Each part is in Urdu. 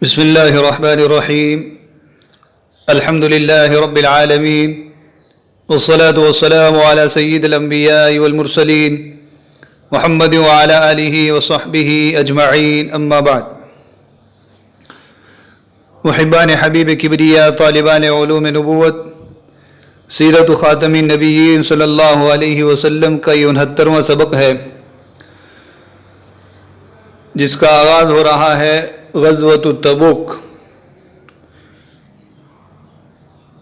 بسم الله الرحمن الرحيم. الحمد لله رب العالمين، والصلاة والسلام على سيد الأنبياء والمرسلين محمد وعلى آله وصحبه أجمعين. أما بعد، محبان حبیب کبریا، طالبان علوم نبوت، سیرت خاتم النبیین صلی اللہ علیہ وسلم کا یہ 69واں سبق ہے، جس کا آغاز ہو رہا ہے غزوۃ تبوک.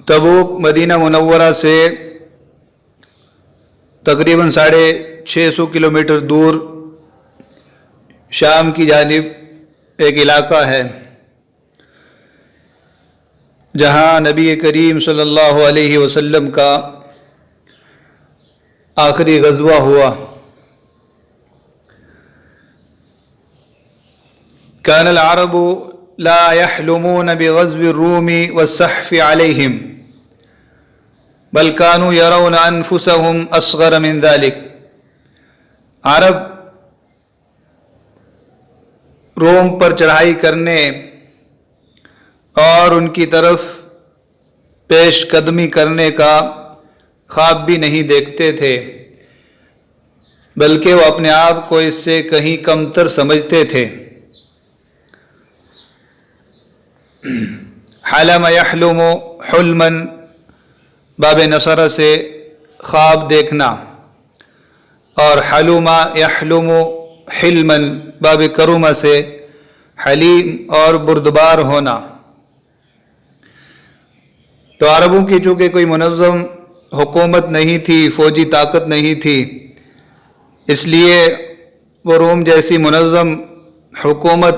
تبوک مدینہ منورہ سے تقریباً 650 کلومیٹر دور شام کی جانب ایک علاقہ ہے، جہاں نبی کریم صلی اللہ علیہ وسلم کا آخری غزوہ ہوا. كان العرب لا يحلمون بغزو الروم والسحف عليهم، بل كانوا يرون أنفسهم أصغر من ذلك. عرب روم پر چڑھائی کرنے اور ان کی طرف پیش قدمی کرنے کا خواب بھی نہیں دیکھتے تھے، بلکہ وہ اپنے آپ کو اس سے کہیں کمتر سمجھتے تھے. حلم یحلم حلما باب نصر سے خواب دیکھنا، اور حلم یحلم حلما باب کرم سے حلیم اور بردبار ہونا. تو عربوں کی چونکہ کوئی منظم حکومت نہیں تھی، فوجی طاقت نہیں تھی، اس لیے وہ روم جیسی منظم حکومت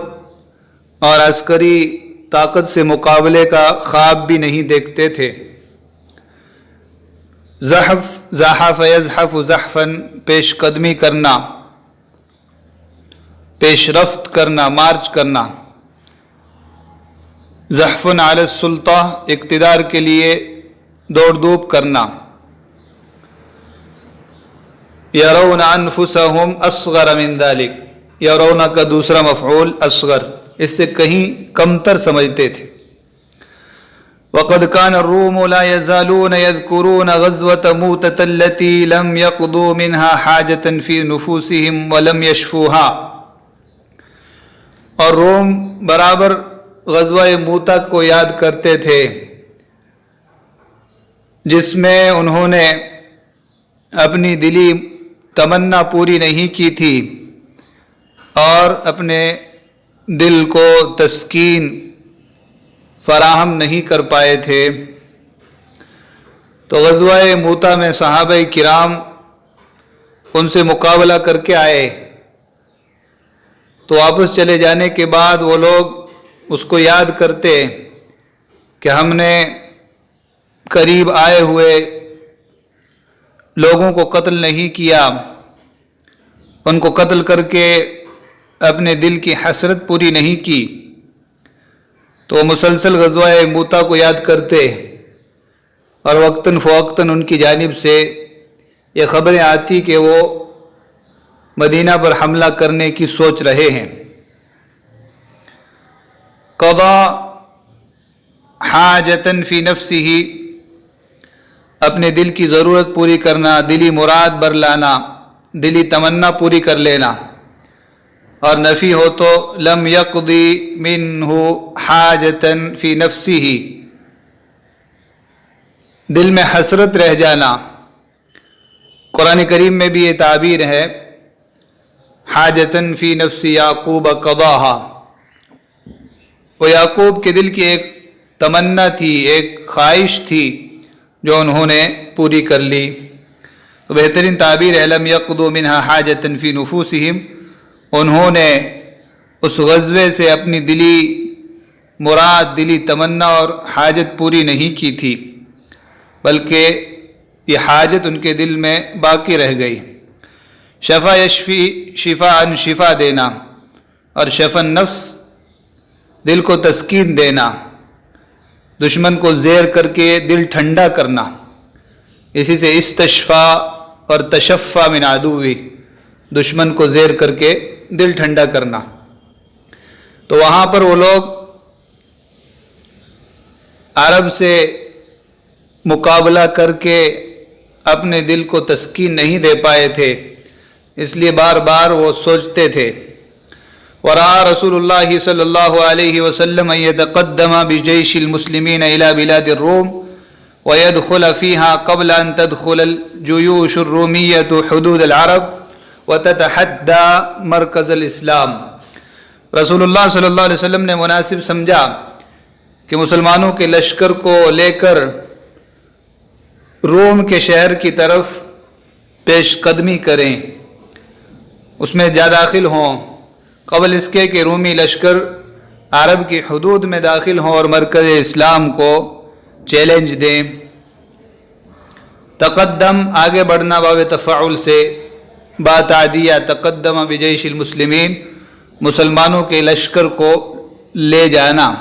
اور عسکری طاقت سے مقابلے کا خواب بھی نہیں دیکھتے تھے. زحف یزحف زحفا، پیش قدمی کرنا، پیش رفت کرنا، مارچ کرنا. زحف علی السلطہ، اقتدار کے لیے دوڑ دھوپ کرنا. یرون انفسہم اصغر من ذلک، یرون کا دوسرا مفعول اصغر، اس سے کہیں کمتر سمجھتے تھے. وقد كان الروم لا يزالون يذكرون غزوة موتة التي لم يقضوا منها حاجة في نفوسهم ولم يشفوها. اور روم برابر غزوہ موتا کو یاد کرتے تھے، جس میں انہوں نے اپنی دلی تمنا پوری نہیں کی تھی اور اپنے دل کو تسکین فراہم نہیں کر پائے تھے. تو غزوہ موتا میں صحابہ کرام ان سے مقابلہ کر کے آئے، تو واپس چلے جانے کے بعد وہ لوگ اس کو یاد کرتے کہ ہم نے قریب آئے ہوئے لوگوں کو قتل نہیں کیا، ان کو قتل کر کے اپنے دل کی حسرت پوری نہیں کی. تو مسلسل غزوہ موتا کو یاد کرتے، اور وقتاً فوقتاً ان کی جانب سے یہ خبریں آتی کہ وہ مدینہ پر حملہ کرنے کی سوچ رہے ہیں. قضا حاجتاً فی نفسہ، اپنے دل کی ضرورت پوری کرنا، دلی مراد بر لانا، دلی تمنا پوری کر لینا. اور نفی ہو تو لم یقضی منہ حاجتاً فی نفسہ، دل میں حسرت رہ جانا. قرآن کریم میں بھی یہ تعبیر ہے، حاجتاً فی نفس یعقوب قضاہا. وہ یعقوب کے دل کی ایک تمنا تھی، ایک خواہش تھی جو انہوں نے پوری کر لی. تو بہترین تعبیر ہے لم یقضوا منہا حاجتاً فی نفوسہم، انہوں نے اس غزوے سے اپنی دلی مراد، دلی تمنا اور حاجت پوری نہیں کی تھی، بلکہ یہ حاجت ان کے دل میں باقی رہ گئی. شفا یشفی، شفاء شفا دینا، اور شفا نفس، دل کو تسکین دینا، دشمن کو زیر کر کے دل ٹھنڈا کرنا. اسی سے استشفا اور تشفا من عدوی، دشمن کو زیر کر کے دل ٹھنڈا کرنا. تو وہاں پر وہ لوگ عرب سے مقابلہ کر کے اپنے دل کو تسکین نہیں دے پائے تھے، اس لیے بار بار وہ سوچتے تھے۔ ورأى رسول الله صلی اللہ علیہ وسلم ان يتقدم بجيش المسلمين الى بلاد الروم ويدخل فيها قبل ان تدخل الجيوش الرومية حدود العرب وتتحدى مرکز الاسلام۔ رسول اللہ صلی اللہ علیہ وسلم نے مناسب سمجھا کہ مسلمانوں کے لشکر کو لے کر روم کے شہر کی طرف پیش قدمی کریں، اس میں جا داخل ہوں قبل اس کے کہ رومی لشکر عرب کی حدود میں داخل ہوں اور مرکز اسلام کو چیلنج دیں۔ تقدم آگے بڑھنا باب تفاعل سے، با تعدیہ تقدم بجیش المسلمین مسلمانوں کے لشکر کو لے جانا۔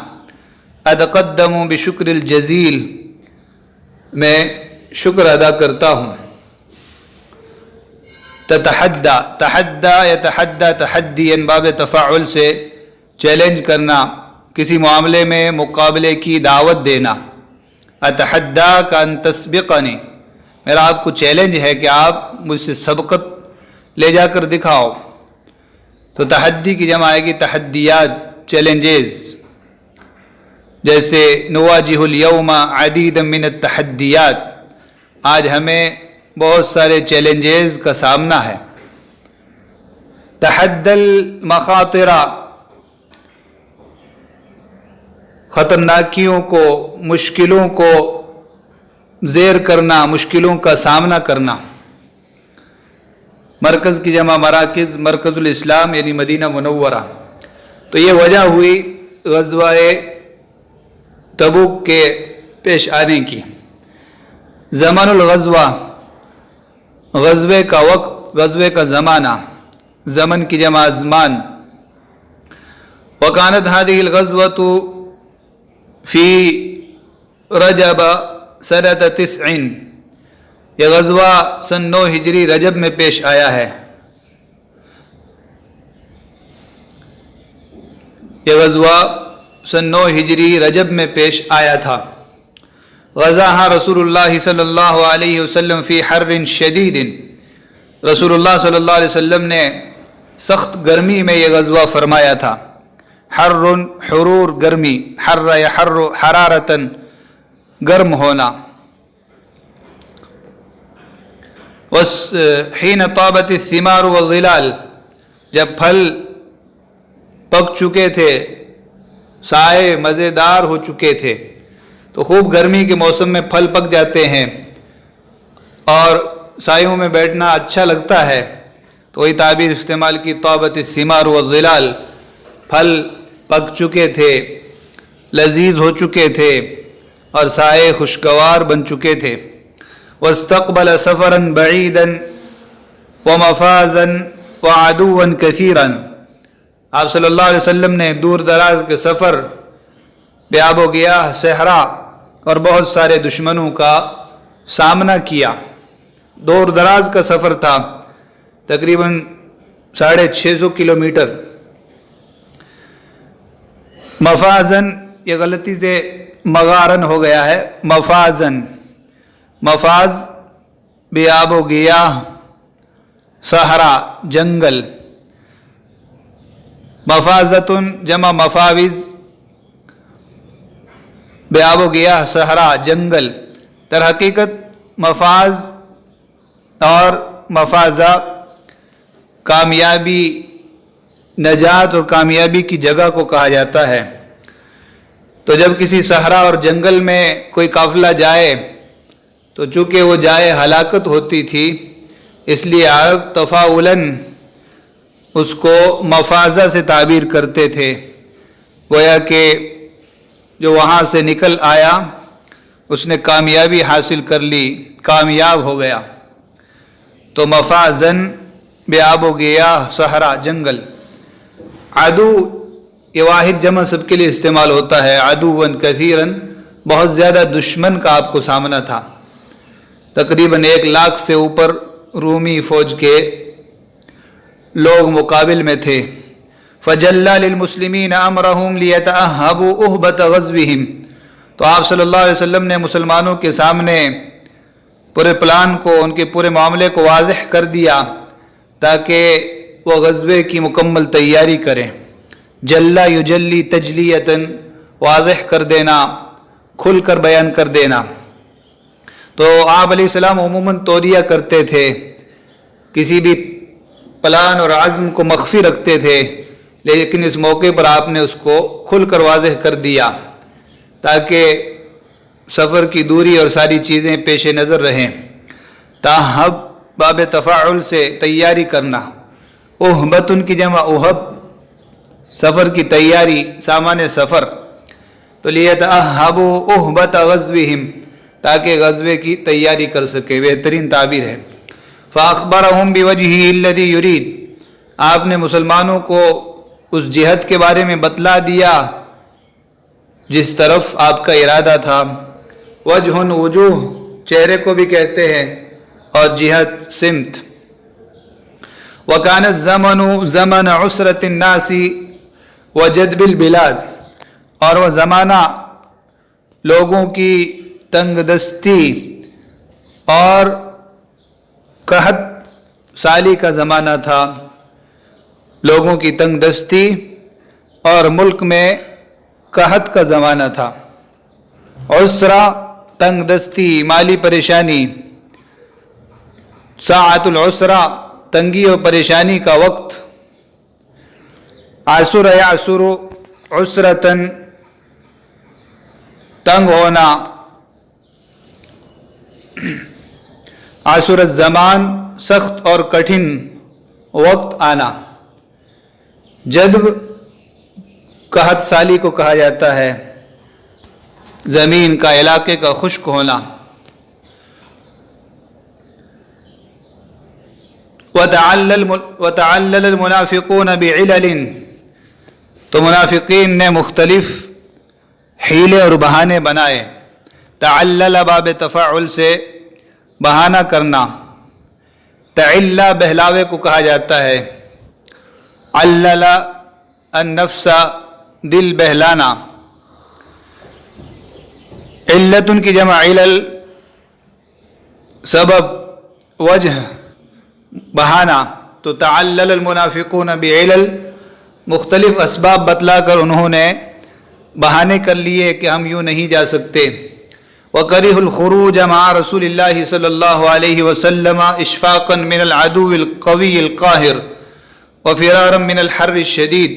اتقدم بشکر الجزیل میں شکر ادا کرتا ہوں۔ تتحدى تحدى يتحدى تحديا باب تفاعل سے چیلنج کرنا، کسی معاملے میں مقابلے کی دعوت دینا۔ اتحداك ان تسبقني، میرا آپ کو چیلنج ہے کہ آپ مجھ سے سبقت لے جا کر دکھاؤ۔ تو تحدی کی جمع آئے گی تحدیات، چیلنجز، جیسے نواجه اليوم عديدا من التحديات، آج ہمیں بہت سارے چیلنجز کا سامنا ہے۔ تحدى المخاطر، خطرناکیوں کو، مشکلوں کو زیر کرنا، مشکلوں کا سامنا کرنا۔ مرکز کی جمع مراکز، مرکز الاسلام یعنی مدینہ منورہ۔ تو یہ وجہ ہوئی غزوہ تبوک کے پیش آنے کی۔ زمان الغزوہ، غزوے کا وقت، غزوے کا زمانہ، زمن کی جمع ازمان۔ وکانت هذه الغزوة فی رجب سنة 9، یہ غزوہ سن 9 ہجری رجب میں پیش آیا ہے۔ یہ غزوہ سن 9 ہجری رجب میں پیش آیا تھا۔ غزاها رسول اللہ صلی اللہ علیہ وسلم فی حر شدید، رسول اللہ صلی اللہ علیہ وسلم نے سخت گرمی میں یہ غزوہ فرمایا تھا۔ حر حرور گرمی، حر یحر حرارتاً گرم ہونا۔ حین طابت الثمار والظلال، جب پھل پک چکے تھے، سائے مزیدار ہو چکے تھے، تو خوب گرمی کے موسم میں پھل پک جاتے ہیں اور سایوں میں بیٹھنا اچھا لگتا ہے، تو وہی تعبیر استعمال کی، طابت الثمار والظلال، پھل پک چکے تھے، لذیذ ہو چکے تھے اور سائے خوشگوار بن چکے تھے۔ واستقبل سفرا بعیدا ومفازا وعدوا کثیرا، آپ صلی اللہ علیہ وسلم نے دور دراز کے سفر، بیاب و گیاہ، صحرا اور بہت سارے دشمنوں کا سامنا کیا۔ دور دراز کا سفر تھا، تقریباً 650 کلومیٹر۔ مفازن، یہ غلطی سے مغارن ہو گیا ہے، مفازن، مفاز بیاب و گیاہ، صحرا جنگل۔ مفازتن جمع مفاوز، بیاب و گیاہ، صحرا جنگل۔ در حقیقت مفاز اور مفازہ کامیابی، نجات اور کامیابی کی جگہ کو کہا جاتا ہے۔ تو جب کسی صحرا اور جنگل میں کوئی قافلہ جائے تو چونکہ وہ جائے ہلاکت ہوتی تھی، اس لیے عرب تفاعلاً اس کو مفازہ سے تعبیر کرتے تھے، گویا کہ جو وہاں سے نکل آیا اس نے کامیابی حاصل کر لی، کامیاب ہو گیا۔ تو مفازن بیاب و گیاہ، صحرا جنگل۔ عدو، یہ واحد جمع سب کے لیے استعمال ہوتا ہے، عدواً کثیراً، بہت زیادہ دشمن کا آپ کو سامنا تھا۔ تقریباً 1 لاکھ سے اوپر رومی فوج کے لوگ مقابل میں تھے۔ فجلّى للمسلمین امرهم لیتأہبوا اہبۃ غزوہم، تو آپ صلی اللہ علیہ وسلم نے مسلمانوں کے سامنے پورے پلان کو، ان کے پورے معاملے کو واضح کر دیا تاکہ وہ غزوے کی مکمل تیاری کریں۔ جلا یجلی تجلیتاً، واضح کر دینا، کھل کر بیان کر دینا۔ تو آپ علیہ السلام عموماً توریہ کرتے تھے، کسی بھی پلان اور عزم کو مخفی رکھتے تھے، لیکن اس موقع پر آپ نے اس کو کھل کر واضح کر دیا تاکہ سفر کی دوری اور ساری چیزیں پیش نظر رہیں۔ تاہب باب تفاعل سے تیاری کرنا، احبتن کی جمع احب، سفر کی تیاری، سامان سفر، تو لیتأہبوا احبت غزوہم، تاکہ غزوے کی تیاری کر سکے، بہترین تعبیر ہے۔ فاخبرہم بوجہہ الذی یرید، آپ نے مسلمانوں کو اس جہت کے بارے میں بتلا دیا جس طرف آپ کا ارادہ تھا۔ وجہ وجوہ، چہرے کو بھی کہتے ہیں، اور جہت سمت۔ وَكَانَ الزَّمَنُ زَمَنَ عُسْرَةِ النَّاسِ وَجَدْبِ الْبِلَادِ، اور وہ زمانہ لوگوں کی تنگ دستی اور قحط سالی کا زمانہ تھا، لوگوں کی تنگ دستی اور ملک میں قحط کا زمانہ تھا۔ عسرہ، تنگ دستی، مالی پریشانی، ساعت العسرہ، تنگی اور پریشانی کا وقت۔ عسر یعسر عسرتاً، تنگ ہونا۔ عسر الزمان، سخت اور کٹھن وقت آنا۔ جدب قحط سالی کو کہا جاتا ہے، زمین کا، علاقے کا خشک ہونا۔ وَتَعَلَّلَ الْمُنَافِقُونَ بِعِلَلٍ، تو منافقین نے مختلف حیلے اور بہانے بنائے۔ تعلل باب تفاعل سے بہانہ کرنا، تعلّ بہلاوے کو کہا جاتا ہے، علل النفس دل بہلانا۔ علت کی جمع علل، سبب، وجہ، بہانہ۔ تو تعلل المنافقون بعلل، مختلف اسباب بتلا کر انہوں نے بہانے کر لیے کہ ہم یوں نہیں جا سکتے۔ وَكَرِهُ الْخُرُوجَ مَعَ رَسُولِ اللَّهِ صلی اللہ علیہ وسلم اشفاقا من العدو القوی القاہر وفرارا من الحر الشدید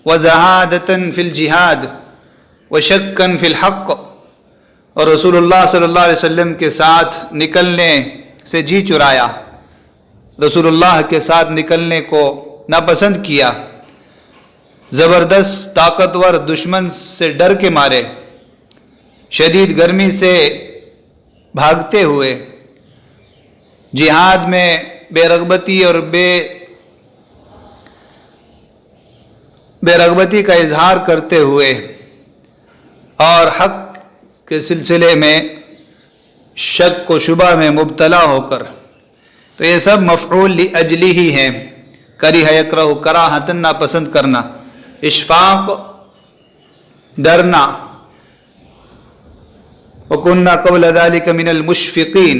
وزہادة فی الجہاد وشکا فی الحق، اور رسول اللہ صلی اللہ علیہ وسلم کے ساتھ نکلنے سے جی چرایا، رسول اللہ کے ساتھ نکلنے کو ناپسند کیا، زبردست طاقتور دشمن سے ڈر کے مارے، شدید گرمی سے بھاگتے ہوئے، جہاد میں بے رغبتی اور بے رغبتی کا اظہار کرتے ہوئے، اور حق کے سلسلے میں شک و شبہ میں مبتلا ہو کر۔ تو یہ سب مفعول لاجلہ ہی ہیں، کرہ یکرہ، کراہتاً، ناپسند کرنا، اشفاق، ڈرنا، وَكُنَّا قَبْلَ ذَلِكَ مِنَ الْمُشْفِقِينَ،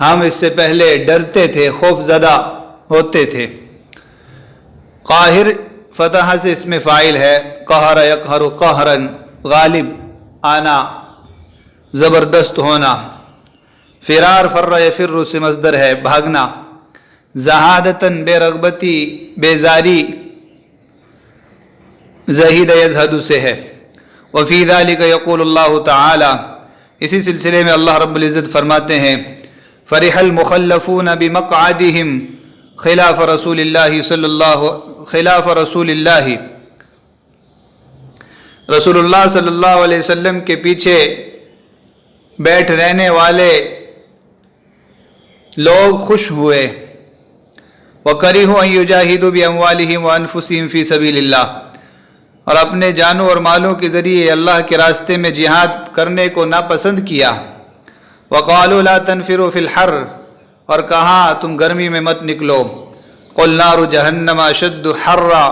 ہم اس سے پہلے ڈرتے تھے، خوف زدہ ہوتے تھے۔ قاہر فتح سے اس میں فاعل ہے، قہر یقہر قہراً، غالب آنا، زبردست ہونا۔ فرار فر یفر سے مصدر ہے، بھاگنا۔ زہادتاً، بے رغبتی، بیزاری، زہید یزہد سے ہے۔ وفی ذلک یقول اللہ تعالی، اسی سلسلے میں اللہ رب العزت فرماتے ہیں، فرح المخلفون بمقعدہم خلاف رسول اللہ صلی اللہ رسول اللہ صلی اللہ علیہ وسلم کے پیچھے بیٹھ رہنے والے لوگ خوش ہوئے۔ وَكَرِهُ أَن يُجَاهِدُوا بِأَمْوَالِهِمْ وَأَنفُسِهِمْ فِي سَبِيلِ اللَّهِ، اور اپنے جانوں اور مالوں کے ذریعے اللہ کے راستے میں جہاد کرنے کو ناپسند کیا۔ وَقَالُوا لَا تَنْفِرُوا فِي الْحَرِّ، اور کہا تم گرمی میں مت نکلو۔ قُلْ نَارُ جَهَنَّمَ أَشَدُّ حَرًّا،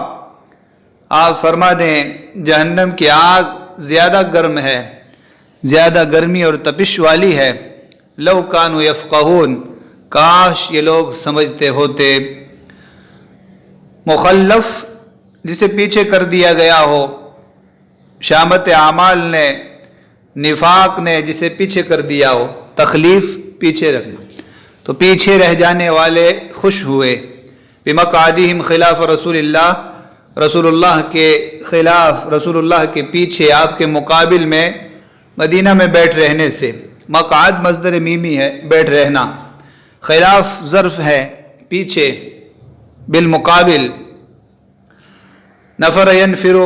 آپ فرما دیں جہنم کی آگ زیادہ گرم ہے۔ زیادہ گرمی اور تپش والی ہے۔ لو کانوا یفقہون، کاش یہ لوگ سمجھتے ہوتے۔ مخلف جسے پیچھے کر دیا گیا ہو، شامت اعمال نے، نفاق نے جسے پیچھے کر دیا ہو، تخلیف پیچھے رکھنا، تو پیچھے رہ جانے والے خوش ہوئے۔ بمقعدہم خلاف رسول اللہ، رسول اللہ کے خلاف، رسول اللہ کے پیچھے، آپ کے مقابل میں مدینہ میں بیٹھ رہنے سے۔ مقعد مصدر میمی ہے، بیٹھ رہنا، خلاف ظرف ہے، پیچھے، بالمقابل، نفر ینفر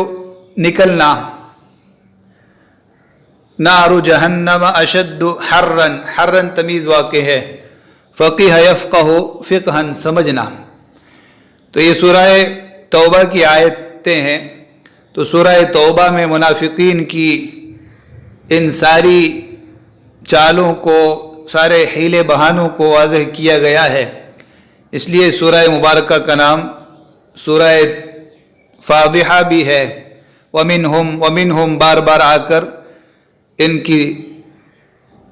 نکلنا، نار جہنم اشد حرا، حرا تمیز واقع ہے، فقیہ یفقہ فقہا سمجھنا۔ تو یہ سورہ توبہ کی آیتیں ہیں۔ تو سورہ توبہ میں منافقین کی ان ساری چالوں کو، سارے حیلے بہانوں کو واضح کیا گیا ہے، اس لیے سورہ مبارکہ کا نام سورہ فاضحہ بھی ہے۔ ومنہم بار بار آ کر ان کی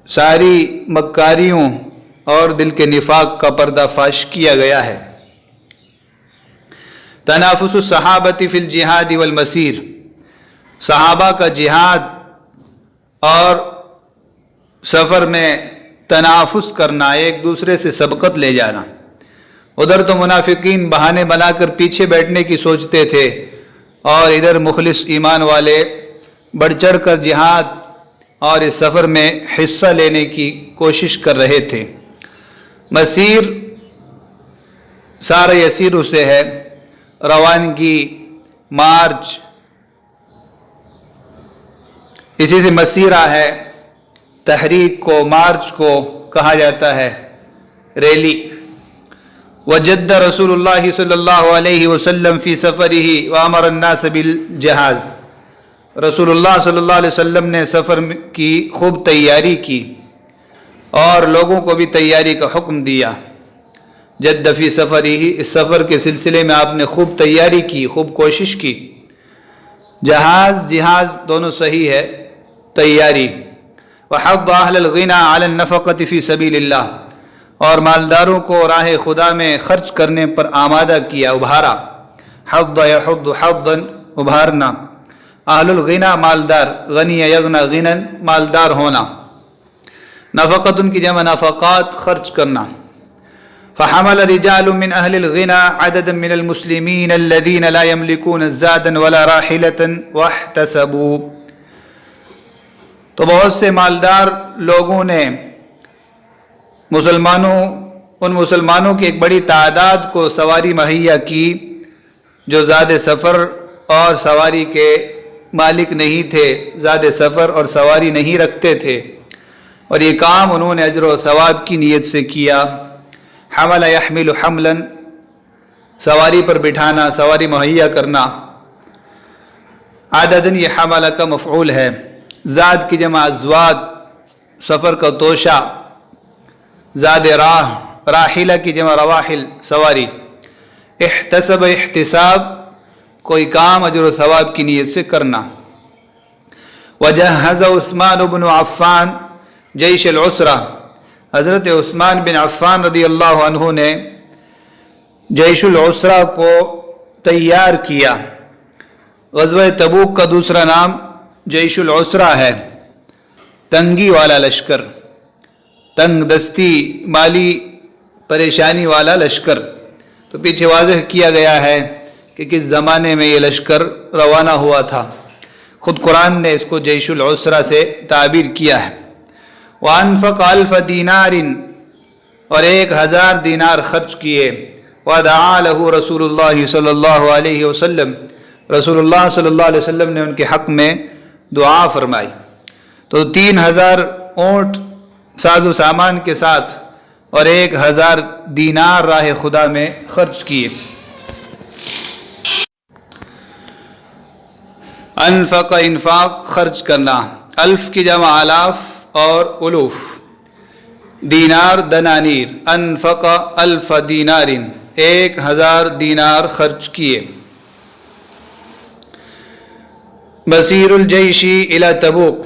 ساری مکاریوں اور دل کے نفاق کا پردہ فاش کیا گیا ہے۔ تنافس الصحابۃ فی الجہاد والمسیر، صحابہ کا جہاد اور سفر میں تنافس کرنا، ایک دوسرے سے سبقت لے جانا۔ ادھر تو منافقین بہانے بنا کر پیچھے بیٹھنے کی سوچتے تھے، اور ادھر مخلص ایمان والے بڑھ چڑھ کر جہاد اور اس سفر میں حصہ لینے کی کوشش کر رہے تھے۔ مسیر سارا یسیر سے ہے، روانگی، مارچ، اسی سے مسیرہ ہے، تحریک کو، مارچ کو کہا جاتا ہے، ریلی۔ وجد رسول اللہ صلی اللہ علیہ وسلم فی سفرہ وامر الناس بالجہاز، رسول اللہ صلی اللہ علیہ وسلم نے سفر کی خوب تیاری کی اور لوگوں کو بھی تیاری کا حکم دیا۔ جد فی سفرہ، اس سفر کے سلسلے میں آپ نے خوب تیاری کی، خوب کوشش کی۔ جہاز جہاز دونوں صحیح ہے، تیاری۔ وحض اہل الغنى علی النفقۃ فی سبیل اللہ، اور مالداروں کو راہ خدا میں خرچ کرنے پر آمادہ کیا، ابھارا۔ حض یحض حضا، ابھارنا۔ اہل الغنى مالدار، غنی یغنى غنى مالدار ہونا۔ نفقۃ کی جمع نفقات، خرچ کرنا۔ فحمل رجال من اہل الغنى عددا من المسلمین الذین لا یملکون زادا ولا راحلۃ واحتسبوا، تو بہت سے مالدار لوگوں نے ان مسلمانوں کی ایک بڑی تعداد کو سواری مہیا کی جو زاد سفر اور سواری کے مالک نہیں تھے، زاد سفر اور سواری نہیں رکھتے تھے، اور یہ کام انہوں نے اجر و ثواب کی نیت سے کیا۔ حمل یحمل حملا، سواری پر بٹھانا، سواری مہیا کرنا۔ عددن یہ حمل کا مفعول ہے، زاد کی جمع ازواد، سفر کا توشہ، زاد راہ، راحلہ کی جمع رواحل، سواری۔ احتسب احتساب، کوئی کام اجر و ثواب کی نیت سے کرنا۔ وجہز عثمان بن عفان جیش العسرہ، حضرت عثمان بن عفان رضی اللہ عنہ نے جیش العسرہ کو تیار کیا۔ غزوہ تبوک کا دوسرا نام جیش العسرہ ہے، تنگی والا لشکر، تنگ دستی، مالی پریشانی والا لشکر۔ تو پیچھے واضح کیا گیا ہے کہ کس زمانے میں یہ لشکر روانہ ہوا تھا، خود قرآن نے اس کو جیش العسرہ سے تعبیر کیا ہے۔ وَأَنفَقَ أَلْفَ دِينَارٍ، اور 1000 دینار خرچ کیے۔ وَدَعَا لَهُ رسول اللہ صلی اللہ علیہ وسلم، رسول اللہ صلی اللہ علیہ وسلم نے ان کے حق میں دعا فرمائی۔ تو 3000 اونٹ ساز و سامان کے ساتھ اور 1000 دینار راہ خدا میں خرچ کیے۔ انفق، انفاق، خرچ کرنا۔ الف کی جمع آلاف اور الوف، دینار دنانیر۔ انفق الف دینار، 1000 دینار خرچ کیے۔ مسیر الجیش الی تبوک،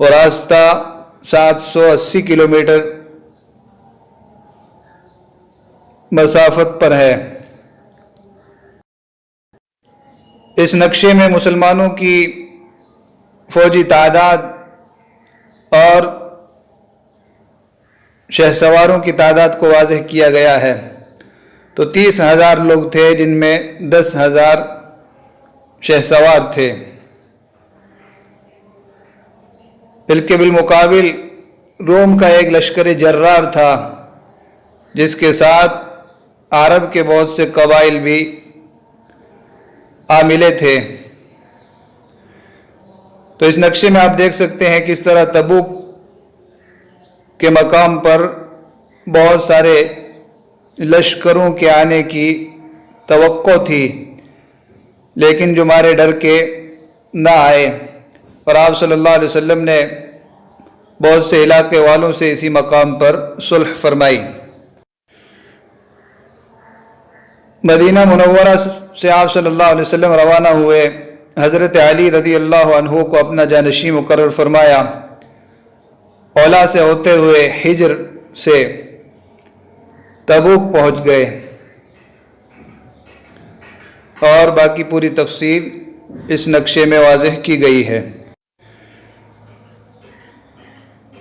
اور راستہ 780 کلومیٹر مسافت پر ہے۔ اس نقشے میں مسلمانوں کی فوجی تعداد اور شہسواروں کی تعداد کو واضح کیا گیا ہے۔ تو 30,000 لوگ تھے، جن میں 10,000 شہسوار تھے۔ بلکہ بالمقابل روم کا ایک لشکر جرار تھا، جس کے ساتھ عرب کے بہت سے قبائل بھی عاملے تھے۔ تو اس نقشے میں آپ دیکھ سکتے ہیں کس طرح تبوک کے مقام پر بہت سارے لشکروں کے آنے کی توقع تھی، لیکن جو مارے ڈر کے نہ آئے، اور آپ صلی اللہ علیہ وسلم نے بہت سے علاقے والوں سے اسی مقام پر صلح فرمائی۔ مدینہ منورہ سے آپ صلی اللہ علیہ وسلم روانہ ہوئے، حضرت علی رضی اللہ عنہ کو اپنا جانشین مقرر فرمایا، اولا سے ہوتے ہوئے حجر سے تبوک پہنچ گئے، اور باقی پوری تفصیل اس نقشے میں واضح کی گئی ہے۔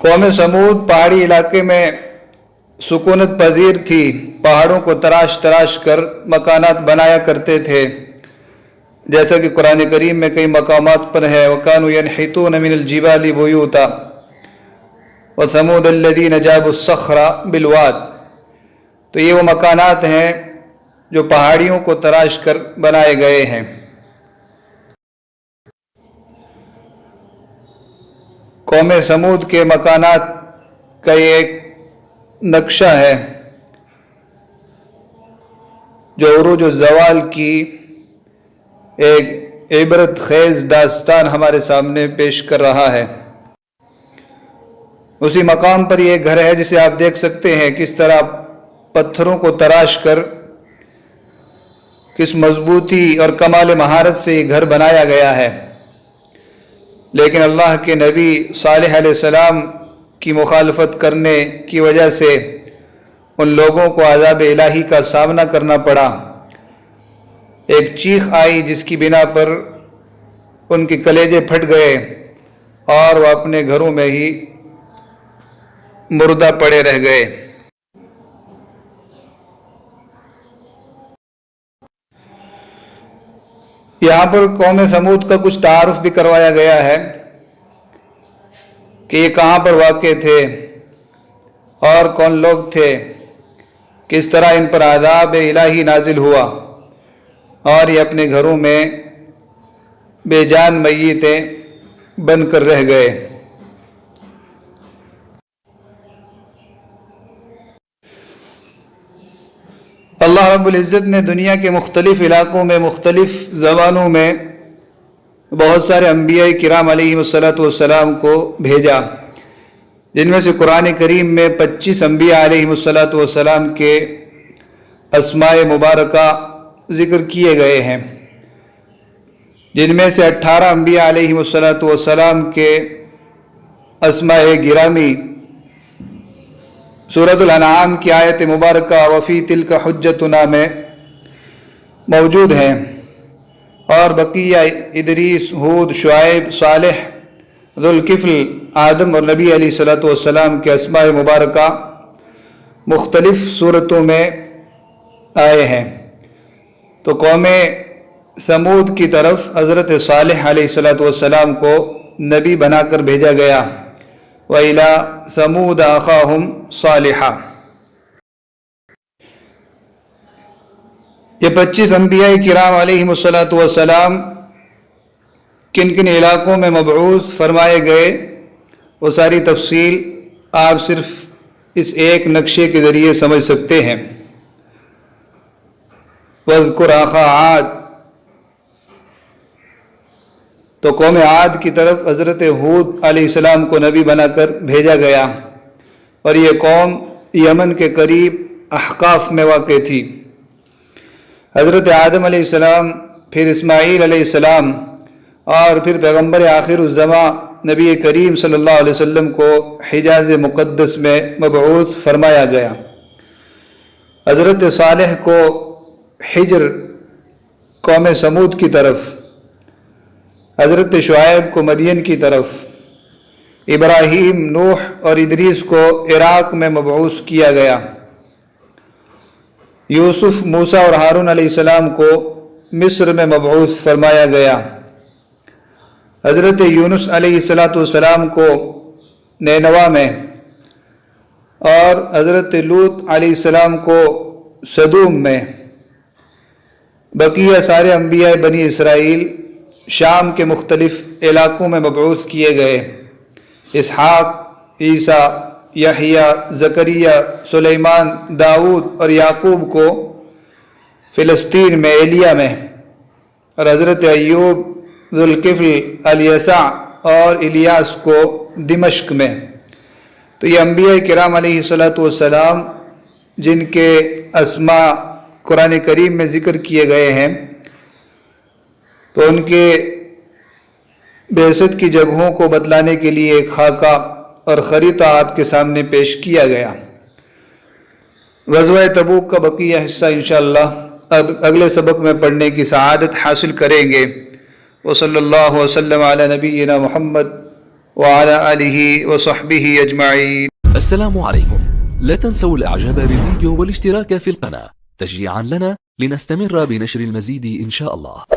قوم سمود پہاڑی علاقے میں سکونت پذیر تھی، پہاڑوں کو تراش تراش کر مکانات بنایا کرتے تھے، جیسا کہ قرآن کریم میں کئی مقامات پر ہے، وَكَانُوا يَنْحِتُونَ مِنَ الْجِبَالِ بُيُوتًا وَثَمُودَ الَّذِينَ جَابُوا الصَّخْرَ بِالْوَادِ۔ تو یہ وہ مکانات ہیں جو پہاڑیوں کو تراش کر بنائے گئے ہیں۔ قوم سمود کے مکانات کا یہ ایک نقشہ ہے جو عروج و زوال کی ایک عبرت خیز داستان ہمارے سامنے پیش کر رہا ہے۔ اسی مقام پر یہ گھر ہے جسے آپ دیکھ سکتے ہیں کس طرح پتھروں کو تراش کر کس مضبوطی اور کمال مہارت سے یہ گھر بنایا گیا ہے، لیکن اللہ کے نبی صالح علیہ السلام کی مخالفت کرنے کی وجہ سے ان لوگوں کو عذاب الہی کا سامنا کرنا پڑا۔ ایک چیخ آئی جس کی بنا پر ان کے کلیجے پھٹ گئے اور وہ اپنے گھروں میں ہی مردہ پڑے رہ گئے۔ یہاں پر قوم سمود کا کچھ تعارف بھی کروایا گیا ہے کہ یہ کہاں پر واقع تھے اور کون لوگ تھے، کس طرح ان پر عذاب الہی نازل ہوا اور یہ اپنے گھروں میں بے جان میتیں بن کر رہ گئے۔ اللہ رب العزت نے دنیا کے مختلف علاقوں میں مختلف زبانوں میں بہت سارے انبیاء کرام علیہم السلام کو بھیجا، جن میں سے قرآن کریم میں 25 انبیاء علیہم السلام کے اسماء مبارکہ ذکر کیے گئے ہیں، جن میں سے 18 انبیاء علیہم السلام کے اسماء گرامی سورۃ الانعام کی آیت مبارکہ وفی تلک حجتنا میں موجود ہیں، اور بقیہ ادریس، ہود، شعیب، صالح، ذوالکفل، آدم اور نبی علیہ السلام کے اسماء مبارکہ مختلف صورتوں میں آئے ہیں۔ تو قوم سمود کی طرف حضرت صالح علیہ السلام کو نبی بنا کر بھیجا گیا، وَإِلَىٰ ثَمُودَ أَخَاهُمْ صَالِحًا۔ یہ 25 انبیاء کرام علیہم السلام کن کن علاقوں میں مبعوث فرمائے گئے، وہ ساری تفصیل آپ صرف اس ایک نقشے کے ذریعے سمجھ سکتے ہیں۔ وَاذْكُرْ أَخَا عَادٍ، تو قوم عاد کی طرف حضرت ہود علیہ السلام کو نبی بنا کر بھیجا گیا، اور یہ قوم یمن کے قریب احقاف میں واقع تھی۔ حضرت آدم علیہ السلام، پھر اسماعیل علیہ السلام، اور پھر پیغمبر آخر الزماں نبی کریم صلی اللہ علیہ وسلم کو حجاز مقدس میں مبعوث فرمایا گیا۔ حضرت صالح کو حجر قوم سمود کی طرف، حضرت شعیب کو مدین کی طرف، ابراہیم، نوح اور ادریس کو عراق میں مبعوث کیا گیا۔ یوسف، موسیٰ اور ہارون علیہ السلام کو مصر میں مبعوث فرمایا گیا۔ حضرت یونس علیہ السلام کو نینوا میں، اور حضرت لوط علیہ السلام کو سدوم میں۔ بقیہ سارے انبیاء بنی اسرائیل شام کے مختلف علاقوں میں مبعوث کیے گئے۔ اسحاق، عیسیٰ، یحییٰ، زکریا، سلیمان، داؤد اور یعقوب کو فلسطین میں ایلیا میں، اور حضرت ایوب، ذوالکفل، الیسع اور الیاس کو دمشق میں۔ تو یہ انبیاء کرام علیہ السلام جن کے اسماء قرآن کریم میں ذکر کیے گئے ہیں، تو ان کے بعثت کی جگہوں کو بتلانے کے لیے ایک خاکہ اور خریطہ آپ کے سامنے پیش کیا گیا۔ غزوہ تبوک کا بقیہ حصہ انشاءاللہ اب اگلے سبق میں پڑھنے کی سعادت حاصل کریں گے۔ وصلی اللہ وسلم علی نبینا محمد وعلى آله وصحبه أجمعين. السلام عليكم. لا تنسوا الإعجاب بالفيديو والاشتراك في القناة تشجيعا لنا لنستمر بنشر المزيد إن شاء الله.